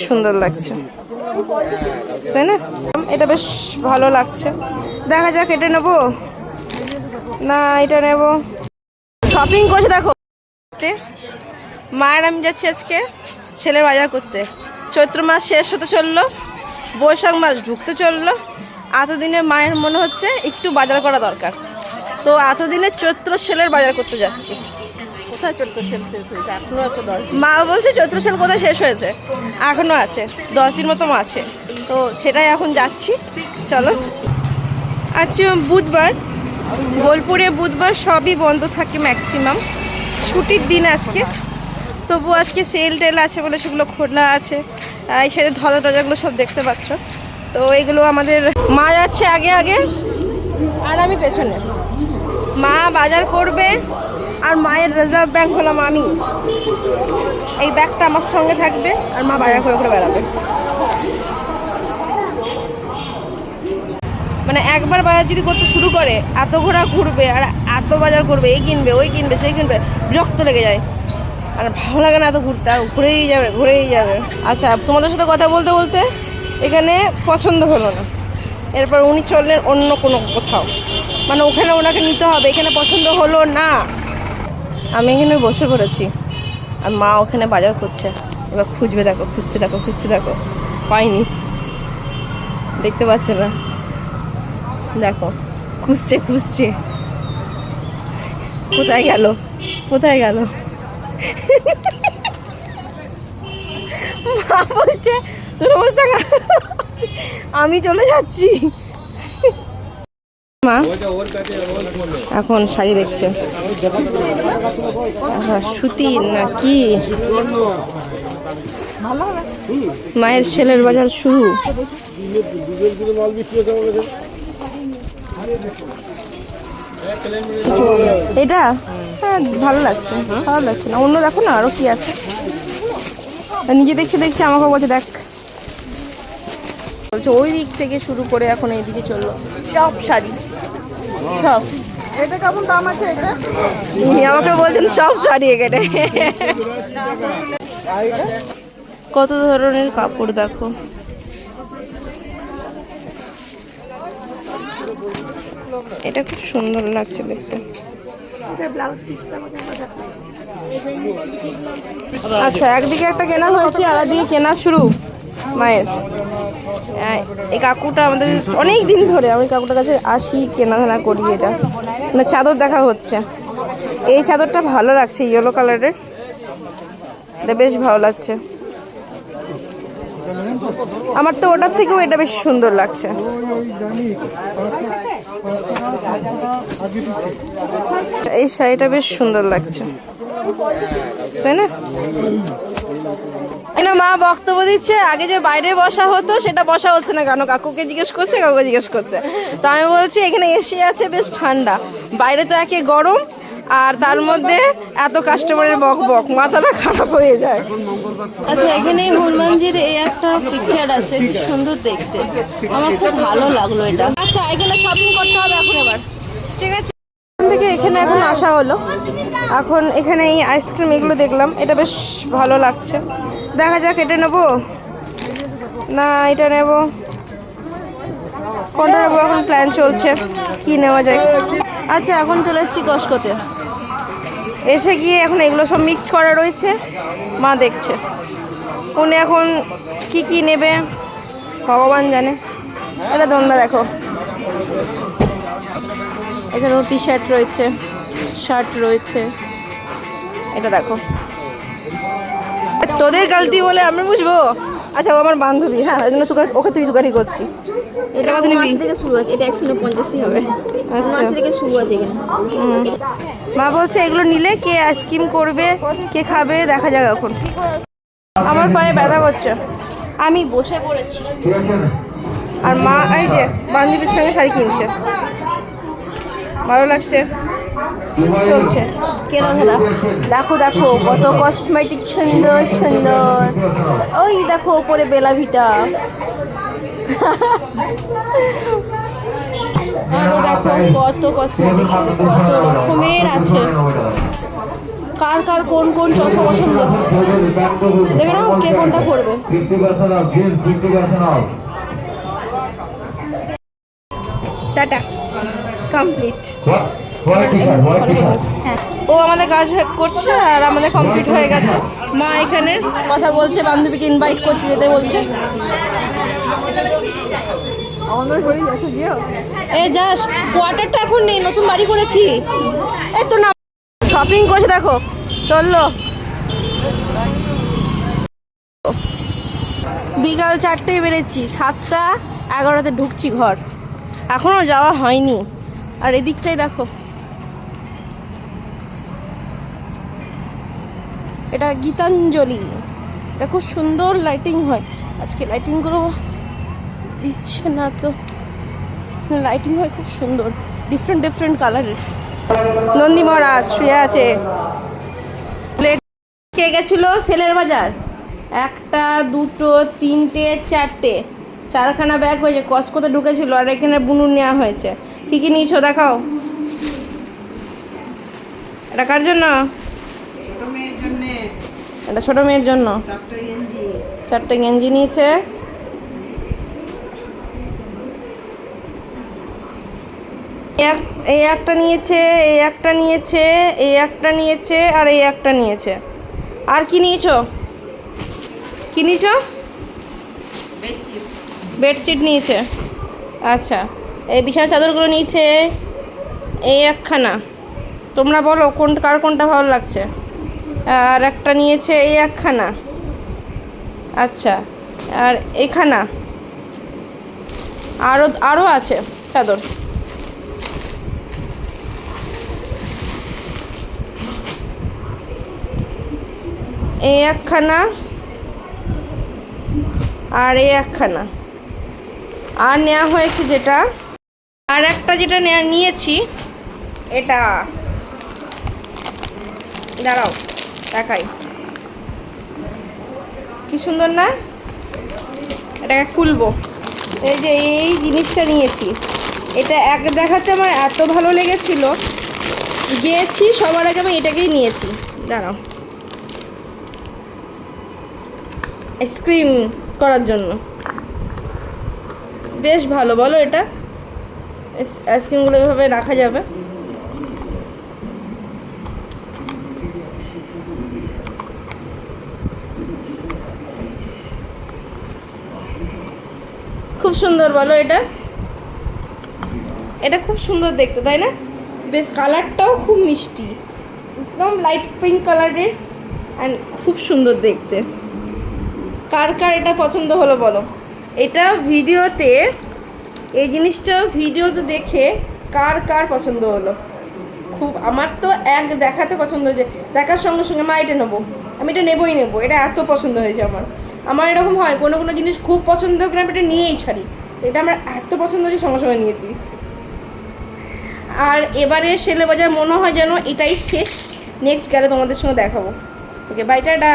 সুন্দর লাগছে, তাই না? এটা বেশ ভালো লাগছে। দেখা যাক এটা নেবো না এটা নেব। শপিং করছে দেখো। মায়ের আমি যাচ্ছি আজকে ছেলের বাজার করতে। চৈত্র মাস শেষ হতে চললো, বৈশাখ মাস ঢুকতে চললো। এতদিনে মায়ের মনে হচ্ছে একটু বাজার করা দরকার, তো এতদিনে চৈত্র সেলের বাজার করতে যাচ্ছি। কোথায় চৈত্র সেল শেষ হয়েছে? এখনো আছে 10 দিন। মা বলছে চৈত্র সেল কোথায় শেষ হয়েছে, এখনো আছে 10 দিন মতো আছে, তো সেটাই এখন যাচ্ছি। চলো। আজকে বুধবার, বোলপুরে বুধবার সবই বন্ধ থাকে ম্যাক্সিমাম, ছুটির দিন আজকে। তবু আজকে সেল টেল আছে বলে সেগুলো খোলা আছে। এই সাথে ধজা টজাগুলো সব দেখতে পাচ্ছ। তো এগুলো আমাদের মা যাচ্ছে আগে আগে আর আমি পেছনে। মা বাজার করবে আর মায়ের রিজার্ভ ব্যাংক হলাম আমি। এই ব্যাগটা আমার সঙ্গে থাকবে আর মা বাজার করে করে বেড়াবে। মানে একবার বাজার যদি করতে শুরু করে এত ঘোরা ঘুরবে আর এত বাজার করবে, এই কিনবে ওই কিনবে সেই কিনবে, বিরক্ত লেগে যায়। আর ভালো লাগে না এত ঘুরতে, আর ঘুরেই যাবে ঘুরেই যাবে। আচ্ছা, তোমাদের সাথে কথা বলতে বলতে এখানে পছন্দ হলো না, এরপর উনি চললেন অন্য কোনো কোথাও, মানে ওখানে ওনাকে নিতে হবে, এখানে পছন্দ হলো না। আমি এখানে বসে পড়েছি আর মা ওখানে বাজার করছে। এবার খুঁজবে, দেখো খুঁজছে, দেখো খুঁজছে, দেখো পাইনি, দেখতে পাচ্ছে না, দেখো খুঁজছে খুঁজছে, কোথায় গেল কোথায় গেল। মা বলছে তোর অবস্থা আমি চলে যাচ্ছি। মা এখন শাড়ি দেখছে, সুতি না কি। মায়ের ছেলের বাজার শুরু। এটা হ্যাঁ ভালো লাগছে, ভালো লাগছে না, অন্য দেখো না আরো কি আছে। নিজে দেখছে দেখছে আমাকে বলছে দেখ, বলছে ওই দিক থেকে শুরু করে এখন এইদিকে চললো সব শাড়ি সব। এটা কেমন দাম আছে? এটা উনি আমাকে বলছেন সব শাড়ি এখানে। কত ধরনের কাপড় দেখো, এটা খুব সুন্দর লাগছে দেখতে। আচ্ছা, একদিকে একটা কেনা হয়েছে আর একদিকে কেনা শুরু মায়ের। এই কাকুটা আমাদের অনেক দিন ধরে, আমি কাকুটার কাছে আসি, কেনাধেনা করি। এটা মানে চাদর দেখা হচ্ছে, এই চাদরটা ভালো লাগছে, ইয়েলো কালারের, এটা বেশ ভালো লাগছে। আমার তো ওটার থেকেও এটা বেশ সুন্দর লাগছে। এই শাড়িটা বেশ সুন্দর লাগছে, তাই না? না, মা বক্তব্য দিচ্ছে আগে যে বাইরে বসা হতো সেটা বসা হচ্ছে না কেন, কাকুকে জিজ্ঞেস করছে, কাকুকে জিজ্ঞেস করছে। তো আমি বলছি এখানে এসি আছে বেশ ঠান্ডা, বাইরে তো একে গরম, আর তার মধ্যে এত কাস্টমারের বক বক, মাথাটা খারাপ হয়ে যায়। আচ্ছা, এখানে হনুমানজির এই একটা পিকচার আছে, কি সুন্দর দেখতে, আমার খুব ভালো লাগলো এটা। আচ্ছা, এখানে শপিং করতে হবে এখন এবার, ঠিক আছে? এখান থেকে এখানে এখন আসা হলো, এখন এখানে এই আইসক্রিম এগুলো দেখলাম, এটা বেশ ভালো লাগছে। দেখা যাক এটা নেবো না এটা নেব, কোনটা নেবো এখন প্ল্যান চলছে, কি নেওয়া যায়। আচ্ছা, এখন চলে এসেছি কস্কোতে, এসে গিয়ে এখন এগুলো সব মিক্স করা রয়েছে, মা দেখছে। উনি এখন কি কি নেবে ভগবান জানে। এটা তোমরা দেখো, এখানেও টি শার্ট রয়েছে, শার্ট রয়েছে, এটা দেখো। তোদের গালতি বলে আমি বুঝবো? আচ্ছা, ও আমার বান্ধবী, হ্যাঁ, ওই জন্য ওকে তুই দোকানি করছি। এটা কত মাস থেকে শুরু আছে? এটা 150ই হবে। আচ্ছা, মাস থেকে শুরু আছে এখানে। মা বলছে এগুলো নিলে কে আইসক্রিম করবে, কে খাবে, দেখা যাক এখন। আমার পায়ে ব্যথা করছে, আমি বসে পড়েছি আর মা এই যে বান্ধবীর সঙ্গে শাড়ি কিনছে, ভালো লাগছে, চলছে কেনাধেনা। দেখো দেখো কত কসমেটিক সুন্দর সুন্দর, ওই দেখো ওপরে বেলা ভিটা, আরো দেখো কত কসমেটিক্স, কত রকমের আছে। কার কার কোন কোন চশমা পছন্দ দেখে নাও কে কোনটা পরবে। 50% off, jeans 50% off. Tata complete. White t-shirt, white t-shirt. ও আমাদের কাজ করছে আর আমাদের কমপ্লিট হয়ে গেছে। মা এখানে কথা বলছে, বান্ধবীকে ইনভাইট করছে যেতে বলছে। আমাদের ঘরে যাচ্ছে যেও। এ যাস, কোয়ার্টারটা এখন নেই, নতুন বাড়ি করেছি। এই তো না শপিং করছে দেখো, চললো। বিকাল 4টায় বেরেছি, 7টা 11টাতে ঢুকছি ঘর, এখনো যাওয়া হয়নি। আর এদিকটাই দেখো, এটা গীতাঞ্জলি, এটা খুব সুন্দর লাইটিং হয়। আজকে লাইটিংগুলো দিচ্ছে না তো, লাইটিং হয় খুব সুন্দর, ডিফারেন্ট ডিফারেন্ট কালারের। নন্দী মহারাজ শুয়ে আছে। প্লেট কে গেছিল সেলের বাজার, 1টা 2টো 3টে 4টে, 4খানা ব্যাগ হয়েছে। কস্কোতে ঢুকেছিল আর এখানে বুনুর নেওয়া হয়েছে। কী কী নিয়েছো দেখাও। এটা কার জন্য? মেয়ের জন্যে এটা ছোটো মেয়ের জন্য। 4টা গেঞ্জি। 4টে গেঞ্জি নিয়েছে। এই একটা নিয়েছে, এই একটা নিয়েছে, এই একটা নিয়েছে, আর এই একটা নিয়েছে। আর কি নিয়েছো? কি নিয়েছো? বেডশিট নিয়েছে। আচ্ছা, এই বিছানা চাদরগুলো নিয়েছে এই একখানা। তোমরা বলো কোন কার কোনটা ভালো লাগছে। আর একটা নিয়েছে এই একখানা। আচ্ছা, আর এখানা আরও আছে চাদর। এই একখানা আর এই একখানা। আর নেওয়া হয়েছে যেটা, আর একটা যেটা নিয়েছি এটা, দাঁড়াও দেখাই, কি সুন্দর না? এটাকে খুলবো। এই যে এই জিনিসটা নিয়েছি, এটা এক দেখাতে আমার এত ভালো লেগেছিল, গিয়েছি সবার আগে আমি এটাকেই নিয়েছি। দাঁড়াও, আইসক্রিম করার জন্য বেশ ভালো, বলো? এটা আইসক্রিমগুলো এভাবে রাখা যাবে। খুব সুন্দর, বলো? এটা এটা খুব সুন্দর দেখতে, তাই না? বেশ কালারটাও খুব মিষ্টি, একদম লাইট পিঙ্ক কালারের, অ্যান্ড খুব সুন্দর দেখতে। কার কার এটা পছন্দ হলো বলো? এটা ভিডিওতে, এই জিনিসটা ভিডিওতে দেখে কার কার পছন্দ হলো? খুব, আমার তো এক দেখাতে পছন্দ হয়েছে, দেখার সঙ্গে সঙ্গে মা এটা নেবো, আমি এটা নেবই নেবো, এটা এত পছন্দ হয়েছে আমার এরকম হয়, কোনো কোনো জিনিস খুব পছন্দ করে আমি এটা নিয়েই ছাড়ি। এটা আমার এত পছন্দ হয়েছে, সঙ্গে সঙ্গে নিয়েছি। আর এবারে সেলে বাজার মনে হয় যেন এটাই শেষ, নেক্সট গেলে তোমাদের সঙ্গে দেখাবো। ওকে, বাই, টাটা।